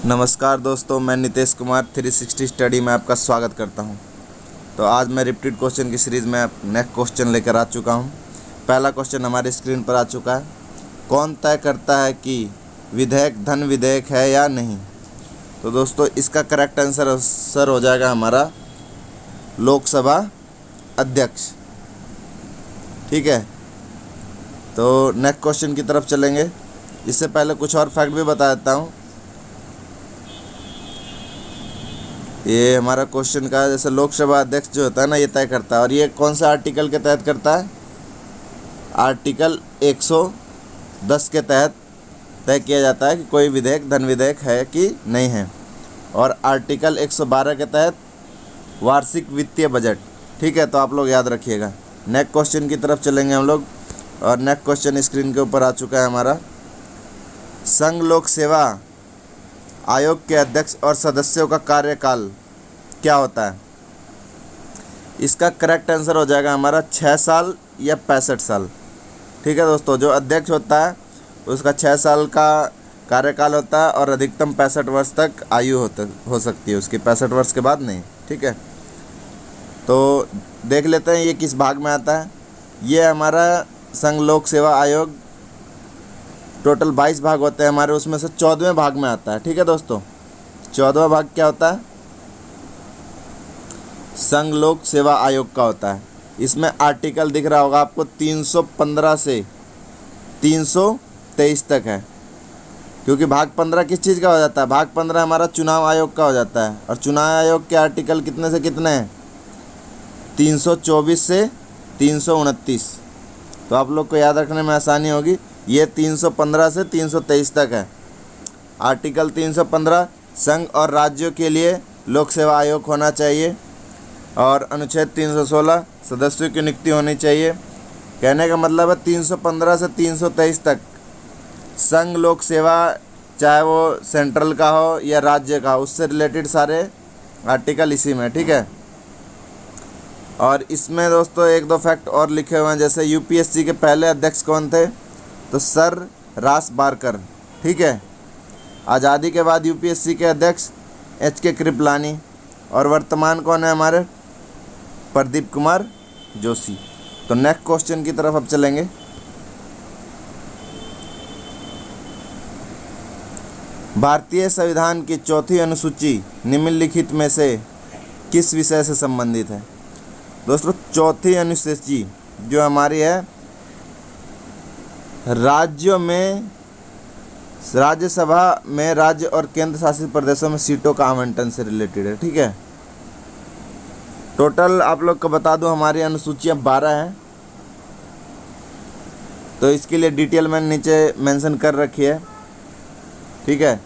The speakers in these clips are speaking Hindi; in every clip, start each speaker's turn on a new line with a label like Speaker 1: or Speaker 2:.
Speaker 1: नमस्कार दोस्तों, मैं नितेश कुमार 360 स्टडी में आपका स्वागत करता हूं। तो आज मैं रिपीटेड क्वेश्चन की सीरीज़ में नेक्स्ट क्वेश्चन लेकर आ चुका हूं। पहला क्वेश्चन हमारी स्क्रीन पर आ चुका है। कौन तय करता है कि विधेयक धन विधेयक है या नहीं? तो दोस्तों इसका करेक्ट आंसर हो जाएगा हमारा लोकसभा अध्यक्ष। ठीक है, तो नेक्स्ट क्वेश्चन की तरफ चलेंगे। इससे पहले कुछ और फैक्ट भी बता देता हूँ। ये हमारा क्वेश्चन का जैसे लोकसभा अध्यक्ष जो होता है ना, ये तय करता है। और ये कौन सा आर्टिकल के तहत करता है? आर्टिकल 110 के तहत तय किया जाता है कि कोई विधेयक धन विधेयक है कि नहीं है। और आर्टिकल 112 के तहत वार्षिक वित्तीय बजट। ठीक है, तो आप लोग याद रखिएगा। नेक्स्ट क्वेश्चन की तरफ चलेंगे हम लोग। और नेक्स्ट क्वेश्चन स्क्रीन के ऊपर आ चुका है हमारा। संघ लोक सेवा आयोग के अध्यक्ष और सदस्यों का कार्यकाल क्या होता है? इसका करेक्ट आंसर हो जाएगा हमारा 6 साल या 65 साल। ठीक है दोस्तों, जो अध्यक्ष होता है उसका 6 साल का कार्यकाल होता है और अधिकतम 65 वर्ष तक आयु हो सकती है उसकी, 65 वर्ष के बाद नहीं। ठीक है, तो देख लेते हैं ये किस भाग में आता है। ये हमारा संघ लोक सेवा आयोग टोटल 22 भाग होते हैं हमारे, उसमें से 14वें भाग में आता है। ठीक है दोस्तों, 14वां भाग क्या होता है? संघ लोक सेवा आयोग का होता है। इसमें आर्टिकल दिख रहा होगा आपको 315 से 323 तक है। क्योंकि भाग 15 किस चीज़ का हो जाता है? भाग 15 हमारा चुनाव आयोग का हो जाता है। और चुनाव आयोग के आर्टिकल कितने से कितने हैं? 324 से 329। तो आप लोग को याद रखने में आसानी होगी। ये 315 से 323 तक है। आर्टिकल 315 संघ और राज्यों के लिए लोक सेवा आयोग होना चाहिए। और अनुच्छेद 316 सदस्यों की नियुक्ति होनी चाहिए। कहने का मतलब है 315 से 323 तक संघ लोक सेवा, चाहे वो सेंट्रल का हो या राज्य का हो, उससे रिलेटेड सारे आर्टिकल इसी में। ठीक है, और इसमें दोस्तों एक दो फैक्ट और लिखे हुए हैं। जैसे यूपीएससी के पहले अध्यक्ष कौन थे? तो सर रास बारकर। ठीक है, आज़ादी के बाद यूपीएससी के अध्यक्ष एच.के. कृपलानी। और वर्तमान कौन है हमारे? प्रदीप कुमार जोशी। तो नेक्स्ट क्वेश्चन की तरफ अब चलेंगे। भारतीय संविधान की चौथी अनुसूची निम्नलिखित में से किस विषय से संबंधित है? दोस्तों चौथी अनुसूची जो हमारी है राज्यों में, राज्यसभा में राज्य और केंद्र शासित प्रदेशों में सीटों का आवंटन से रिलेटेड है। ठीक है, टोटल आप लोग को बता दूं हमारी अनुसूचियाँ 12 हैं। तो इसके लिए डिटेल मैंने नीचे मेंशन कर रखी है। ठीक है,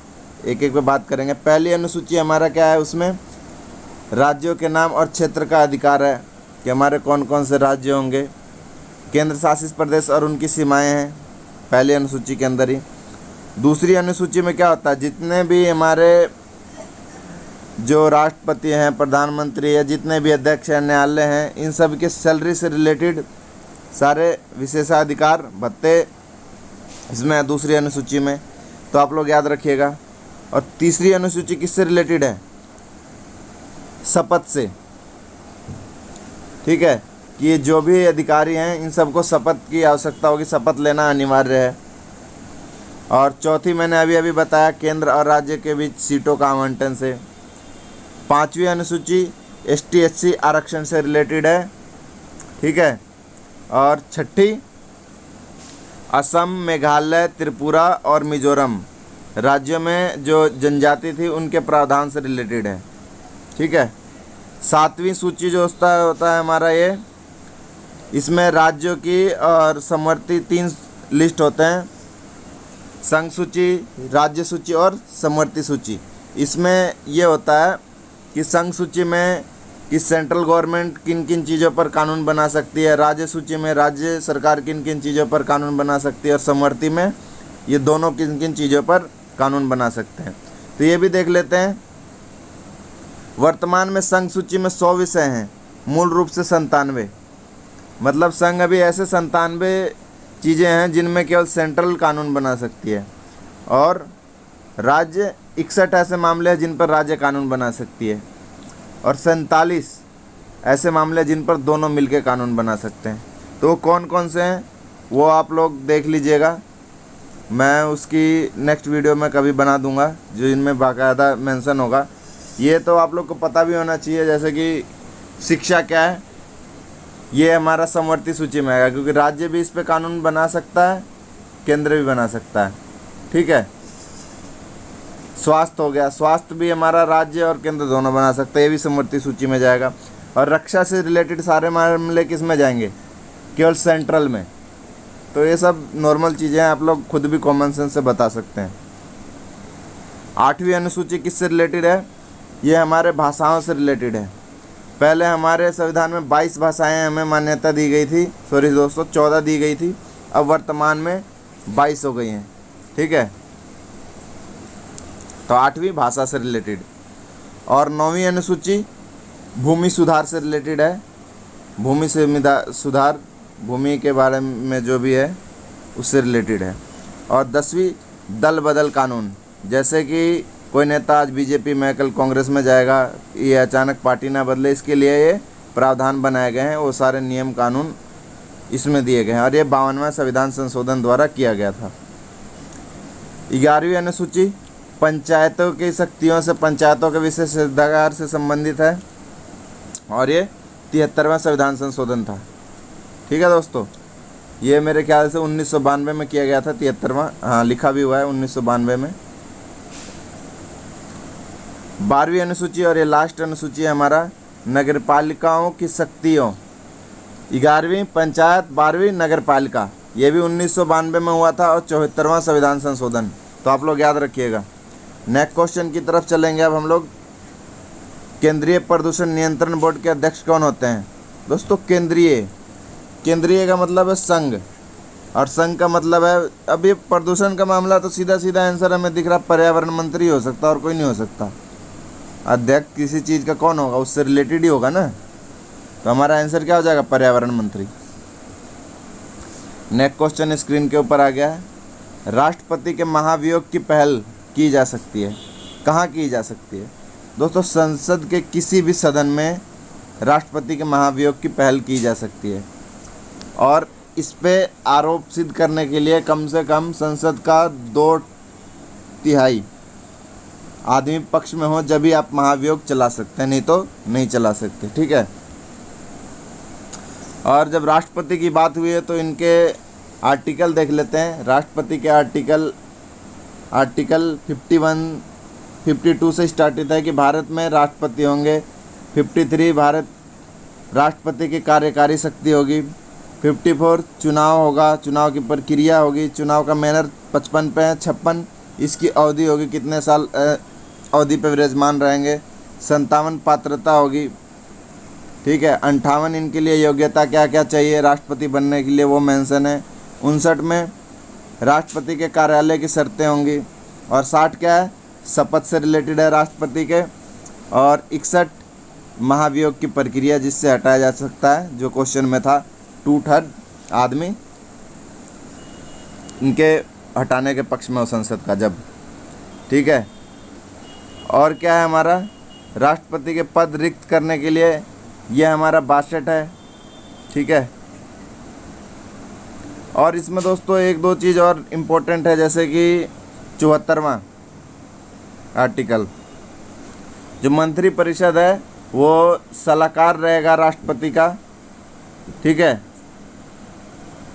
Speaker 1: एक एक पे बात करेंगे। पहली अनुसूची हमारा क्या है? उसमें राज्यों के नाम और क्षेत्र का अधिकार है कि हमारे कौन कौन से राज्य होंगे। केंद्र शासित प्रदेश और उनकी सीमाएं हैं पहली अनुसूची के अंदर ही। दूसरी अनुसूची में क्या होता है? जितने भी हमारे जो राष्ट्रपति हैं, प्रधानमंत्री है, जितने भी अध्यक्ष हैं, न्यायालय हैं, इन सब के सैलरी से रिलेटेड सारे विशेषाधिकार भत्ते इसमें दूसरी अनुसूची में। तो आप लोग याद रखिएगा। और तीसरी अनुसूची किससे रिलेटेड है? शपथ से। ठीक है, कि जो भी अधिकारी हैं इन सबको शपथ की आवश्यकता होगी, शपथ लेना अनिवार्य है। और चौथी मैंने अभी बताया, केंद्र और राज्य के बीच सीटों का आवंटन से। पांचवी अनुसूची ST/SC आरक्षण से रिलेटेड है। ठीक है, और छठी असम, मेघालय, त्रिपुरा और मिजोरम राज्यों में जो जनजाति थी उनके प्रावधान से रिलेटेड है। ठीक है, सातवीं सूची जो होता है हमारा ये, इसमें राज्यों की और समवर्ती 3 लिस्ट होते हैं। संघ सूची, राज्य सूची और समवर्ती सूची। इसमें ये होता है कि संघ सूची में कि सेंट्रल गवर्नमेंट किन किन चीज़ों पर कानून बना सकती है, राज्य सूची में राज्य सरकार किन किन चीज़ों पर कानून बना सकती है, और समवर्ती में ये दोनों किन किन चीज़ों पर कानून बना सकते हैं। तो ये भी देख लेते हैं। वर्तमान में संघ सूची में 100 विषय हैं, मूल रूप से 97। मतलब संघ अभी ऐसे 97 चीज़ें हैं जिनमें केवल सेंट्रल कानून बना सकती है, और राज्य 61 ऐसे मामले हैं जिन पर राज्य कानून बना सकती है, और 47 ऐसे मामले हैं जिन पर दोनों मिलकर कानून बना सकते हैं। तो वो कौन कौन से हैं वो आप लोग देख लीजिएगा, मैं उसकी नेक्स्ट वीडियो में कभी बना दूंगा जो इनमें बाकायदा मेंशन होगा। ये तो आप लोग को पता भी होना चाहिए, जैसे कि शिक्षा क्या है, ये हमारा समवर्ती सूची में आएगा, क्योंकि राज्य भी इस पे कानून बना सकता है, केंद्र भी बना सकता है, ठीक है। स्वास्थ्य हो गया, स्वास्थ्य भी हमारा राज्य और केंद्र दोनों बना सकते हैं, ये भी समवर्ती सूची में जाएगा। और रक्षा से रिलेटेड सारे मामले किस में जाएंगे, केवल सेंट्रल में। तो ये सब नॉर्मल चीज़ें हैं, आप लोग खुद भी कॉमन सेंस से बता सकते हैं। 8वीं अनुसूची किससे रिलेटेड है, ये हमारे भाषाओं से रिलेटेड है। पहले हमारे संविधान में 22 भाषाएं हमें मान्यता दी गई थी, सॉरी दोस्तों 14 दी गई थी, अब वर्तमान में 22 हो गई हैं, ठीक है। तो 8वीं भाषा से रिलेटेड। और 9वीं अनुसूची भूमि सुधार से रिलेटेड है, भूमि से सुधार, भूमि के बारे में जो भी है उससे रिलेटेड है। और 10वीं दल बदल कानून, जैसे कि कोई नेता आज बीजेपी में कल कांग्रेस में जाएगा, ये अचानक पार्टी ना बदले, इसके लिए ये प्रावधान बनाए गए हैं, वो सारे नियम कानून इसमें दिए गए हैं, और ये 52वां संविधान संशोधन द्वारा किया गया था। 11वीं अनुसूची पंचायतों की शक्तियों से पंचायतों के विशेषाधिकार से संबंधित है, और ये 73वां संविधान संशोधन था, ठीक है दोस्तों। ये मेरे ख्याल से 1992 में किया गया था, 73वां, हाँ लिखा भी हुआ है 1992 में। 12वीं अनुसूची और ये लास्ट अनुसूची है हमारा नगरपालिकाओं की शक्तियों। 11वीं पंचायत, 12वीं नगरपालिका, ये भी 1992 में हुआ था, और 74वां संविधान संशोधन, तो आप लोग याद रखिएगा। नेक्स्ट क्वेश्चन की तरफ चलेंगे अब हम लोग। केंद्रीय प्रदूषण नियंत्रण बोर्ड के अध्यक्ष कौन होते हैं दोस्तों? केंद्रीय का मतलब है संघ, और संघ का मतलब है, अब ये प्रदूषण का मामला तो सीधा सीधा आंसर हमें दिख रहा, पर्यावरण मंत्री हो सकता और कोई नहीं हो सकता। अध्यक्ष किसी चीज़ का कौन होगा, उससे रिलेटेड ही होगा ना, तो हमारा आंसर क्या हो जाएगा, पर्यावरण मंत्री। नेक्स्ट क्वेश्चन स्क्रीन के ऊपर आ गया है। राष्ट्रपति के महाभियोग की पहल की जा सकती है, कहाँ की जा सकती है दोस्तों? संसद के किसी भी सदन में राष्ट्रपति के महाभियोग की पहल की जा सकती है, और इस पे आरोप सिद्ध करने के लिए कम से कम संसद का 2/3 आदमी पक्ष में हो, जब भी आप महाभियोग चला सकते हैं, नहीं तो नहीं चला सकते, ठीक है। और जब राष्ट्रपति की बात हुई है तो इनके आर्टिकल देख लेते हैं। राष्ट्रपति के आर्टिकल 51, 52 से स्टार्ट होता है कि भारत में राष्ट्रपति होंगे। 53 भारत राष्ट्रपति की कार्यकारी शक्ति होगी। 54 चुनाव होगा, चुनाव की प्रक्रिया होगी, चुनाव का मैनर 55 पे है। 56 इसकी अवधि होगी, कितने साल अवधि पर विराजमान रहेंगे। 57 पात्रता होगी, ठीक है। 58 इनके लिए योग्यता क्या क्या चाहिए राष्ट्रपति बनने के लिए, वो मेंशन है। 59 में राष्ट्रपति के कार्यालय की शर्तें होंगी। और 60 क्या है, शपथ से रिलेटेड है राष्ट्रपति के। और 61 महाभियोग की प्रक्रिया, जिससे हटाया जा सकता है, जो क्वेश्चन में था 2/3 आदमी इनके हटाने के पक्ष में हो संसद का जब, ठीक है। और क्या है हमारा, राष्ट्रपति के पद रिक्त करने के लिए यह हमारा 62 है, ठीक है। और इसमें दोस्तों एक दो चीज़ और इम्पोर्टेंट है, जैसे कि 74वां आर्टिकल, जो मंत्री परिषद है वो सलाहकार रहेगा राष्ट्रपति का, ठीक है।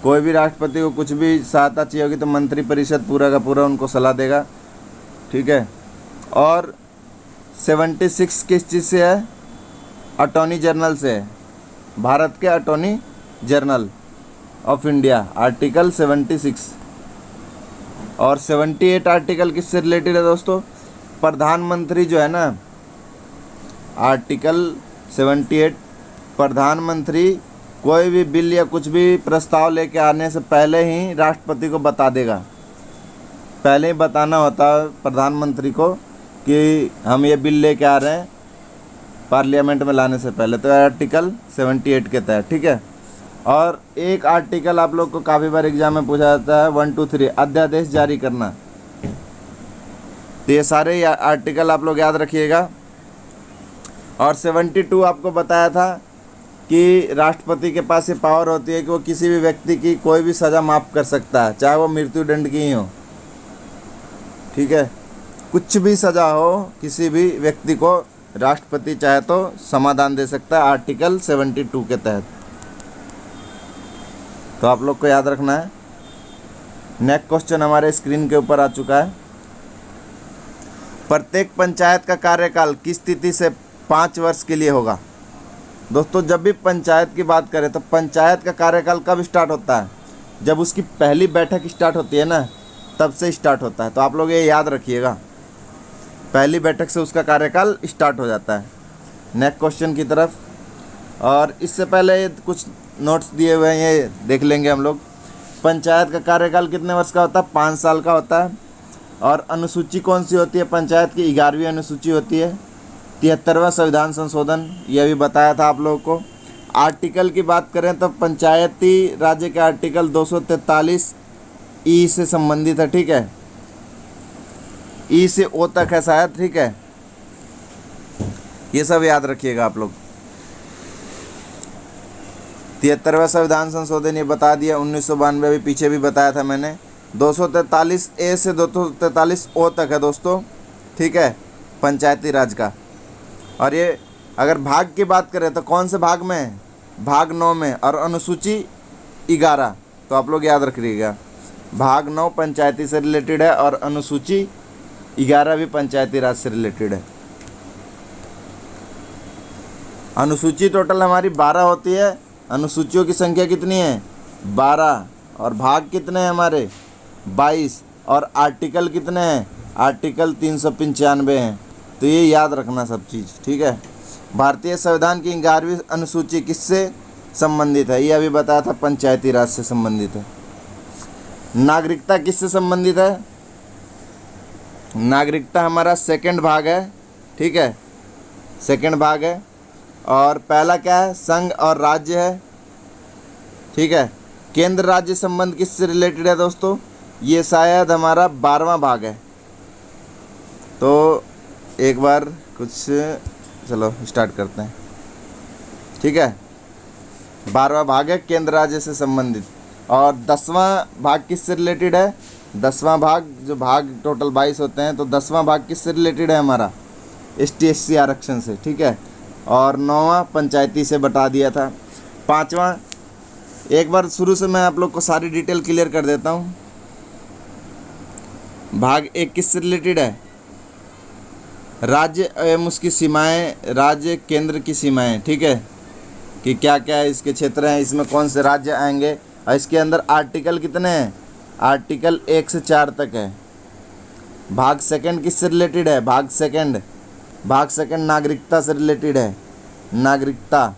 Speaker 1: कोई भी राष्ट्रपति को कुछ भी सहायता चाहिए होगी तो मंत्री परिषद पूरा का पूरा उनको सलाह देगा, ठीक है। और 76 किस चीज़ से है, अटॉर्नी जनरल से है, भारत के attorney general of India, article 76। और 78 आर्टिकल किससे रिलेटेड है दोस्तों? प्रधानमंत्री जो है ना, आर्टिकल 78, प्रधानमंत्री कोई भी बिल या कुछ भी प्रस्ताव लेके आने से पहले ही राष्ट्रपति को बता देगा। पहले ही बताना होता है प्रधानमंत्री को कि हम ये बिल लेके आ रहे हैं, पार्लियामेंट में लाने से पहले। तो आर्टिकल 78 के तहत, ठीक है। और एक आर्टिकल आप लोग को काफ़ी बार एग्जाम में पूछा जाता है, 1, 2, 3 अध्यादेश जारी करना। तो ये सारे आर्टिकल आप लोग याद रखिएगा। और 72 आपको बताया था कि राष्ट्रपति के पास ये पावर होती है कि वो किसी भी व्यक्ति की कोई भी सज़ा माफ़ कर सकता है, चाहे वो मृत्युदंड की ही हो। ठीक है, कुछ भी सज़ा हो किसी भी व्यक्ति को राष्ट्रपति चाहे तो समाधान दे सकता है आर्टिकल 72 के तहत। तो आप लोग को याद रखना है। नेक्स्ट क्वेश्चन हमारे स्क्रीन के ऊपर आ चुका है। प्रत्येक पंचायत का कार्यकाल किस तिथि से 5 वर्ष के लिए होगा? दोस्तों, जब भी पंचायत की बात करें तो पंचायत का कार्यकाल कब स्टार्ट होता है? जब उसकी पहली बैठक स्टार्ट होती है ना, तब से स्टार्ट होता है। तो आप लोग ये याद रखिएगा, पहली बैठक से उसका कार्यकाल स्टार्ट हो जाता है। नेक्स्ट क्वेश्चन की तरफ। और इससे पहले कुछ नोट्स दिए हुए हैं, ये देख लेंगे हम लोग। पंचायत का कार्यकाल कितने वर्ष का होता है? 5 साल का होता है। और अनुसूची कौन सी होती है? पंचायत की 11वीं अनुसूची होती है। 73वां संविधान संशोधन, यह भी बताया था आप लोगों को। आर्टिकल की बात करें तो पंचायती राज्य के आर्टिकल 243 ई से संबंधित है। ठीक है, ई से ओ तक है शायद। ठीक है, ये सब याद रखिएगा आप लोग। 73वां संविधान संशोधन ये बता दिया। 1992 अभी पीछे भी बताया था मैंने। 243 ए से 243 ओ तक है दोस्तों। ठीक है, पंचायती राज का। और ये अगर भाग की बात करें तो कौन से भाग में है? भाग 9 में। और अनुसूची 11। तो आप लोग याद रखिएगा, भाग 9 पंचायती से रिलेटेड है और अनुसूची 11 भी पंचायती राज से रिलेटेड है। अनुसूची टोटल हमारी 12 होती है। अनुसूचियों की संख्या कितनी है? 12। और भाग कितने हैं हमारे? 22। और आर्टिकल कितने हैं? आर्टिकल 395 हैं। तो ये याद रखना सब चीज़। ठीक है, भारतीय संविधान की 11वीं अनुसूची किससे संबंधित है? ये अभी बताया था, पंचायती राज से संबंधित है। नागरिकता किससे संबंधित है? नागरिकता हमारा सेकंड भाग है। ठीक है, सेकंड भाग है। और पहला क्या है? संघ और राज्य है। ठीक है, केंद्र राज्य संबंध किससे रिलेटेड है दोस्तों? ये शायद हमारा 12वां भाग है। तो एक बार कुछ चलो स्टार्ट करते हैं। ठीक है, 12वां भाग है केंद्र राज्य से संबंधित। और 10वां भाग किससे रिलेटेड है? 10वां भाग, जो भाग टोटल 22 होते हैं, तो 10वां भाग किससे रिलेटेड है हमारा? ST SC आरक्षण से। ठीक है, और 9वां पंचायती से बता दिया था। 5वां, एक बार शुरू से मैं आप लोग को सारी डिटेल क्लियर कर देता हूँ। भाग 1 किससे रिलेटेड है? राज्य एवं उसकी सीमाएं, राज्य केंद्र की सीमाएं। ठीक है, कि क्या क्या इसके क्षेत्र हैं, इसमें कौन से राज्य आएंगे। और इसके अंदर आर्टिकल कितने हैं? आर्टिकल 1 से 4 तक है। भाग सेकंड किससे रिलेटेड है? भाग सेकंड नागरिकता से रिलेटेड है, नागरिकता।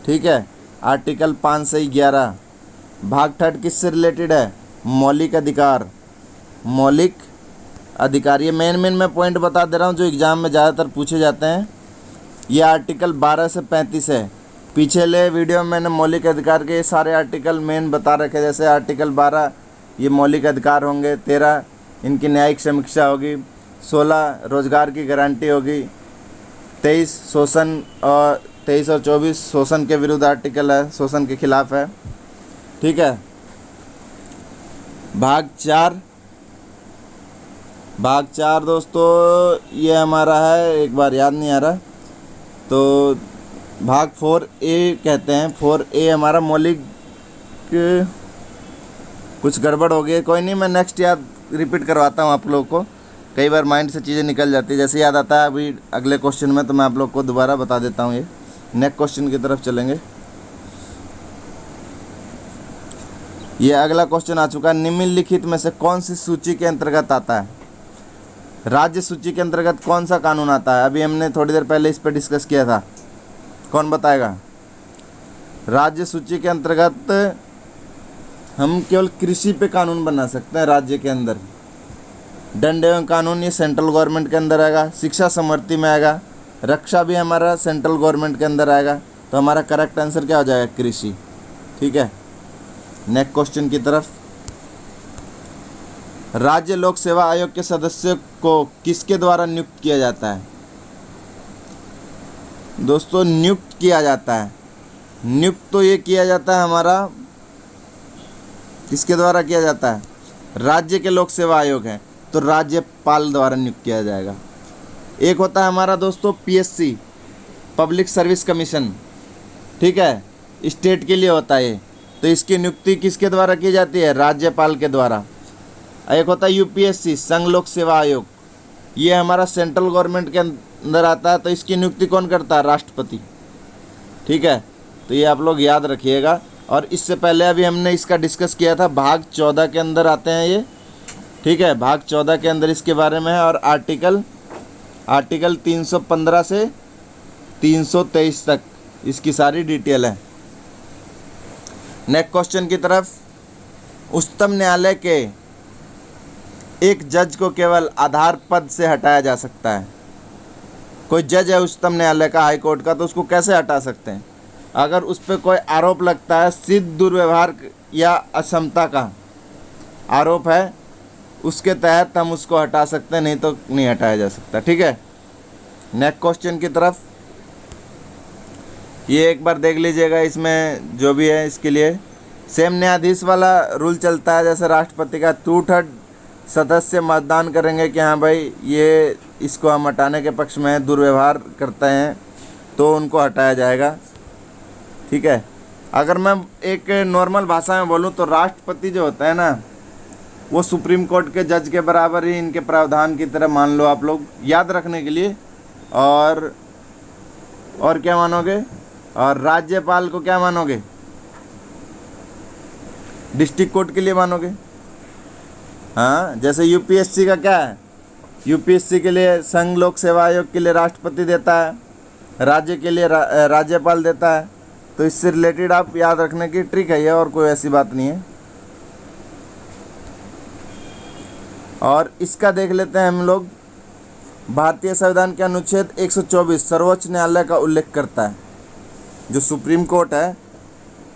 Speaker 1: ठीक है, आर्टिकल 5 से 11। भाग थर्ड किससे रिलेटेड है? मौलिक अधिकार, मौलिक अधिकार। ये मेन मैं पॉइंट बता दे रहा हूँ जो एग्ज़ाम में ज़्यादातर पूछे जाते हैं। ये आर्टिकल 12 से 35 है। पिछले वीडियो में मैंने मौलिक अधिकार के सारे आर्टिकल मेन बता रखे। जैसे आर्टिकल 12 ये मौलिक अधिकार होंगे, 13 इनकी न्यायिक समीक्षा होगी, 16 रोजगार की गारंटी होगी, 23 शोषण और 24 शोषण के विरुद्ध आर्टिकल है, शोषण के खिलाफ है। ठीक है, भाग 4 दोस्तों ये हमारा है, एक बार याद नहीं आ रहा, तो भाग 4A कहते हैं। 4A हमारा मौलिक, कुछ गड़बड़ हो गई, कोई नहीं, मैं नेक्स्ट याद रिपीट करवाता हूँ आप लोगों को। कई बार माइंड से चीज़ें निकल जाती है, जैसे याद आता है अभी अगले क्वेश्चन में, तो मैं आप लोग को दोबारा बता देता हूँ। ये नेक्स्ट क्वेश्चन की तरफ चलेंगे। ये अगला क्वेश्चन आ चुका है। निम्नलिखित में से कौन सी सूची के अंतर्गत आता है? राज्य सूची के अंतर्गत कौन सा कानून आता है? अभी हमने थोड़ी देर पहले इस पर डिस्कस किया था, कौन बताएगा? राज्य सूची के अंतर्गत हम केवल कृषि पे कानून बना सकते हैं राज्य के अंदर। दंड एवं कानून ये सेंट्रल गवर्नमेंट के अंदर आएगा। शिक्षा समृद्धि में आएगा। रक्षा भी हमारा सेंट्रल गवर्नमेंट के अंदर आएगा। तो हमारा करेक्ट आंसर क्या हो जाएगा? कृषि। ठीक है, नेक्स्ट क्वेश्चन की तरफ। राज्य लोक सेवा आयोग के सदस्य को किसके द्वारा नियुक्त किया जाता है? दोस्तों नियुक्त किया जाता है, नियुक्त तो ये किया जाता है हमारा, किसके द्वारा किया जाता है? राज्य के लोक सेवा आयोग है तो राज्यपाल द्वारा नियुक्त किया जाएगा। एक होता है हमारा दोस्तों पीएससी, पब्लिक सर्विस कमीशन, ठीक है, स्टेट के लिए होता है, तो इसकी नियुक्ति किसके द्वारा की जाती है? राज्यपाल के द्वारा। एक होता है यूपीएससी, संघ लोक सेवा आयोग, ये हमारा सेंट्रल गवर्नमेंट के अंदर आता है, तो इसकी नियुक्ति कौन करता है? राष्ट्रपति, ठीक है। तो ये आप लोग याद रखिएगा। और इससे पहले अभी हमने इसका डिस्कस किया था, भाग 14 के अंदर आते हैं ये, ठीक है, भाग 14 के अंदर इसके बारे में है। और आर्टिकल 315 से 323 तक इसकी सारी डिटेल है। नेक्स्ट क्वेश्चन की तरफ, उच्चतम न्यायालय के एक जज को केवल आधार पद से हटाया जा सकता है। कोई जज है उच्चतम न्यायालय का, हाई कोर्ट का, तो उसको कैसे हटा सकते हैं? अगर उस पर कोई आरोप लगता है, सिद्ध दुर्व्यवहार या अक्षमता का आरोप है, उसके तहत हम उसको हटा सकते हैं, नहीं तो नहीं हटाया जा सकता, ठीक है। नेक्स्ट क्वेश्चन की तरफ, ये एक बार देख लीजिएगा, इसमें जो भी है इसके लिए सेम न्यायाधीश वाला रूल चलता है जैसे राष्ट्रपति का। 2/3 सदस्य मतदान करेंगे कि हाँ भाई ये इसको हम हटाने के पक्ष में है, दुर्व्यवहार करते हैं, तो उनको हटाया जाएगा, ठीक है। अगर मैं एक नॉर्मल भाषा में बोलूँ तो राष्ट्रपति जो होता है ना, वो सुप्रीम कोर्ट के जज के बराबर ही इनके प्रावधान की तरह मान लो आप लोग, याद रखने के लिए। और क्या मानोगे? और राज्यपाल को क्या मानोगे? डिस्ट्रिक्ट कोर्ट के लिए मानोगे। हाँ, जैसे यूपीएससी का क्या है, यूपीएससी के लिए संघ लोक सेवा आयोग के लिए राष्ट्रपति देता है, राज्य के लिए राज्यपाल देता है। तो इससे रिलेटेड आप याद रखने की ट्रिक है ये, और कोई ऐसी बात नहीं है। और इसका देख लेते हैं हम लोग। भारतीय संविधान के अनुच्छेद 124 सर्वोच्च न्यायालय का उल्लेख करता है। जो सुप्रीम कोर्ट है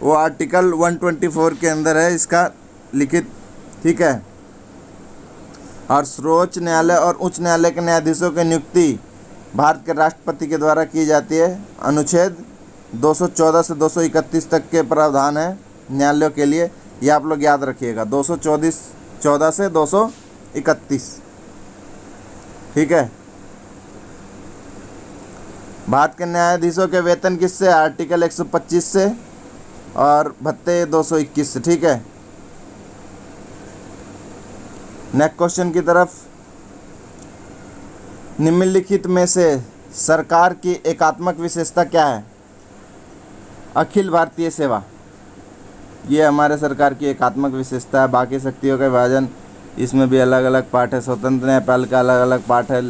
Speaker 1: वो आर्टिकल 124 के अंदर है इसका लिखित, ठीक है। और सर्वोच्च न्यायालय और उच्च न्यायालय के न्यायाधीशों की नियुक्ति भारत के राष्ट्रपति के द्वारा की जाती है। अनुच्छेद 214 से 231 तक के प्रावधान है न्यायालयों के लिए, ये आप लोग याद रखिएगा। 214 से 231, ठीक है। भारत के न्यायाधीशों के वेतन किससे? आर्टिकल 125 से, और भत्ते 221 से, ठीक है। नेक्स्ट क्वेश्चन की तरफ, निम्नलिखित में से सरकार की एकात्मक विशेषता क्या है? अखिल भारतीय सेवा, ये हमारे सरकार की एकात्मक विशेषता है। बाकी शक्तियों का विभाजन, इसमें भी अलग अलग पार्ट है। स्वतंत्र न्यायपाल का अलग अलग पार्ट है,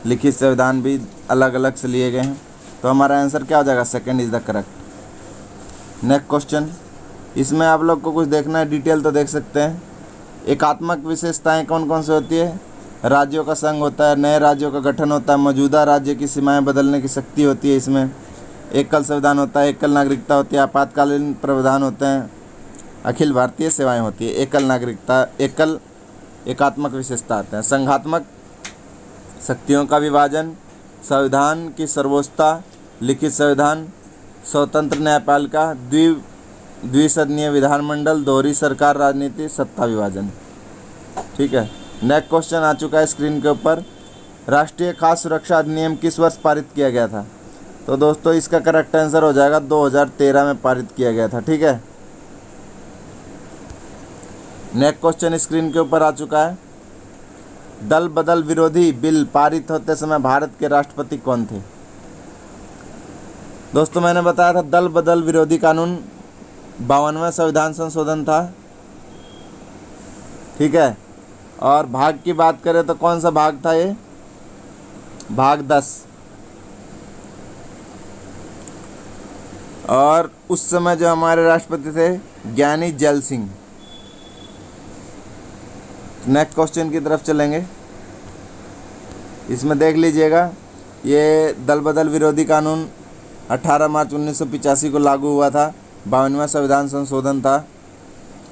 Speaker 1: लिखित संविधान भी अलग अलग से लिए गए हैं। तो हमारा आंसर क्या हो जाएगा? Second is the correct. Next question, इसमें आप लोग को कुछ देखना है, डिटेल तो देख सकते हैं। एकात्मक विशेषताएं कौन कौन सी होती है? राज्यों का संघ होता है, नए राज्यों का गठन होता है, मौजूदा राज्य की सीमाएं बदलने की शक्ति होती है इसमें, एकल संविधान होता है, एकल नागरिकता होती है, आपातकालीन प्रावधान होते हैं, अखिल भारतीय सेवाएं होती है, एकल नागरिकता, एकल एकात्मक विशेषता आते हैं। संघात्मक शक्तियों का विभाजन, संविधान की सर्वोच्चता, लिखित संविधान, स्वतंत्र न्यायपालिका, द्विसदनीय विधानमंडल, दोहरी सरकार राजनीति, सत्ता विभाजन, ठीक है। नेक्स्ट क्वेश्चन आ चुका है स्क्रीन के ऊपर। राष्ट्रीय खाद्य सुरक्षा अधिनियम किस वर्ष पारित किया गया था? तो दोस्तों इसका करेक्ट आंसर हो जाएगा 2013 में पारित किया गया था, ठीक है। नेक्स्ट क्वेश्चन स्क्रीन के ऊपर आ चुका है। दल बदल विरोधी बिल पारित होते समय भारत के राष्ट्रपति कौन थे? दोस्तों मैंने बताया था दल बदल विरोधी कानून 52वां संविधान संशोधन था, ठीक है। और भाग की बात करें तो कौन सा भाग था ये? भाग 10। और उस समय जो हमारे राष्ट्रपति थे ज्ञानी जैल सिंह। नेक्स्ट क्वेश्चन की तरफ चलेंगे। इसमें देख लीजिएगा, ये दल बदल विरोधी कानून 18 मार्च 1985 को लागू हुआ था, 52वां संविधान संशोधन था,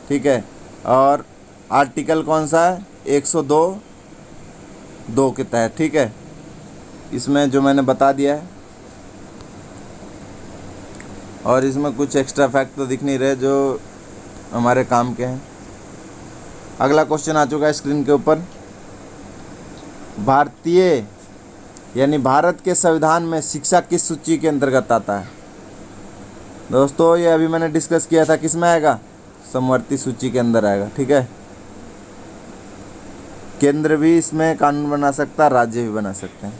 Speaker 1: ठीक है। और आर्टिकल कौन सा है, 102(2) के तहत। ठीक है, इसमें जो मैंने बता दिया है, और इसमें कुछ एक्स्ट्रा फैक्ट तो दिख नहीं रहे जो हमारे काम के हैं। अगला क्वेश्चन आ चुका है स्क्रीन के ऊपर। भारतीय यानी भारत के संविधान में शिक्षा किस सूची के अंतर्गत आता है? दोस्तों ये अभी मैंने डिस्कस किया था, किस में आएगा, समवर्ती सूची के अंदर आएगा। ठीक है, केंद्र भी इसमें कानून बना सकता है, राज्य भी बना सकते हैं।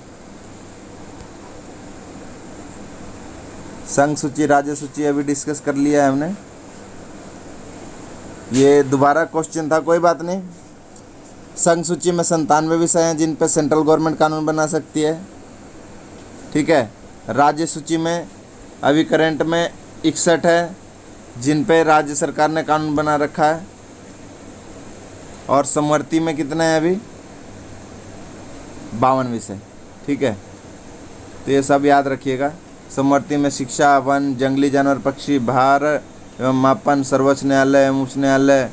Speaker 1: संघ सूची, राज्य सूची अभी डिस्कस कर लिया है हमने। ये दोबारा क्वेश्चन था, कोई बात नहीं। संघ सूची में 97 विषय हैं जिन पे सेंट्रल गवर्नमेंट कानून बना सकती है। ठीक है, राज्य सूची में अभी करंट में 61 है जिन पे राज्य सरकार ने कानून बना रखा है। और समवर्ती में कितने हैं अभी, 52 विषय। ठीक है, तो ये सब याद रखिएगा। समवर्ती में शिक्षा, वन, जंगली जानवर, पक्षी, भार एवं मापन, सर्वोच्च न्यायालय एवं उच्च न्यायालय,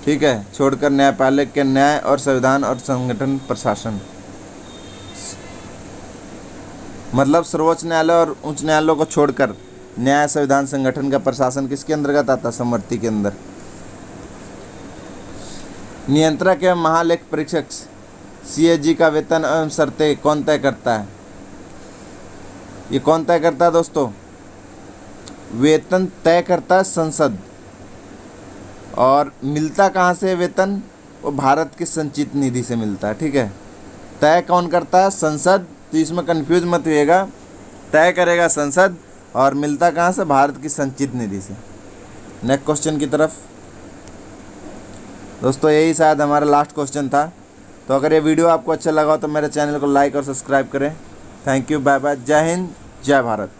Speaker 1: ठीक है, छोड़कर न्यायपालिक के न्याय और संविधान और संगठन प्रशासन। मतलब सर्वोच्च न्यायालय और उच्च न्यायालयों को छोड़कर न्याय, संविधान, संगठन का प्रशासन किसके अंतर्गत आता है, समवर्ती के अंदर। नियंत्रक एवं महालेख परीक्षक CAG का वेतन एवं शर्तें कौन तय करता है? ये कौन तय करता है दोस्तों? वेतन तय करता है संसद। और मिलता कहाँ से वेतन? वो भारत की संचित निधि से मिलता है। ठीक है, तय कौन करता है? संसद। तो इसमें कंफ्यूज मत होइएगा, तय करेगा संसद और मिलता कहाँ से? भारत की संचित निधि से। नेक्स्ट क्वेश्चन की तरफ। दोस्तों यही शायद हमारा लास्ट क्वेश्चन था। तो अगर ये वीडियो आपको अच्छा लगा हो तो मेरे चैनल को लाइक और सब्सक्राइब करें। थैंक यू, बाय बाय, जय हिंद, जय भारत।